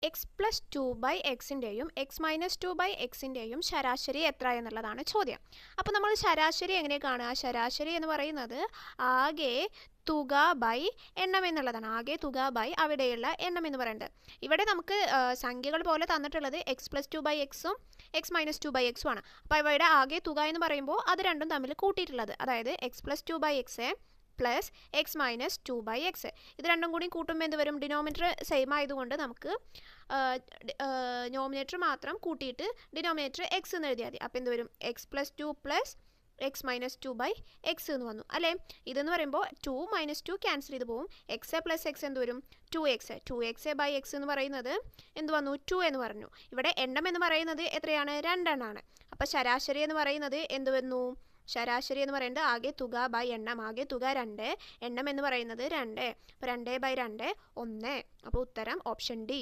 X plus 2/xൻ്റെയും X minus 2/xൻ്റെയും ശരാശരി എത്ര എന്നുള്ളതാണ് ചോദ്യം. അപ്പോൾ നമ്മൾ ശരാശരി എങ്ങനെ കാണുക? ശരാശരി എന്ന് പറയുന്നത് ആകെ തുക ബൈ എണ്ണം എന്നുള്ളതാണ്. ആകെ തുക ബൈ അവിടെയുള്ള എണ്ണം എന്ന് പറയുന്നത്. ഇവിടെ നമുക്ക് സംഖ്യകൾ പോലെ തന്നിട്ടുള്ളത് എക്സ് പ്ലസ് 2/xും എക്സ് മൈനസ് 2/xും ആണ്. അപ്പോൾ ഇവിടെ ആകെ തുക എന്ന് പറയുമ്പോൾ അത് രണ്ടും തമ്മിൽ കൂട്ടിയിട്ടുള്ളത്, അതായത് X plus 2/x plus X minus 2/x. ഇത് രണ്ടും കൂടി കൂട്ടുമ്പോൾ എന്ത് വരും? ഡിനോമിനേറ്റർ സെയിം ആയതുകൊണ്ട് നമുക്ക് നോമിനേറ്റർ മാത്രം കൂട്ടിയിട്ട് ഡിനോമിനേറ്റർ എക്സ് എന്ന് എഴുതിയാൽ മതി. അപ്പോൾ എന്ത് വരും? X plus 2 plus X minus 2/x എന്ന് വന്നു അല്ലേ. ഇതെന്ന് പറയുമ്പോൾ 2 മൈനസ് 2 ക്യാൻസൽ ചെയ്ത് പോകും. എക്സ് പ്ലസ് എക്സ് എന്ത് വരും? 2x എന്ന് പറയുന്നത് എന്ത് വന്നു? 2 എന്ന് പറഞ്ഞു. ഇവിടെ എണ്ണം എന്ന് പറയുന്നത് എത്രയാണ്? 2 എണ്ണമാണ്. അപ്പോൾ ശരാശരി എന്ന് പറയുന്നത് എന്ത് വന്നു? ശരാശരി എന്ന് പറയുന്നത് ആകെ തുക ബൈ എണ്ണം. ആകെ തുക 2, എണ്ണം എന്ന് പറയുന്നത് 2. അപ്പോൾ 2/2 1. അപ്പോൾ ഉത്തരം ഓപ്ഷൻ ഡി.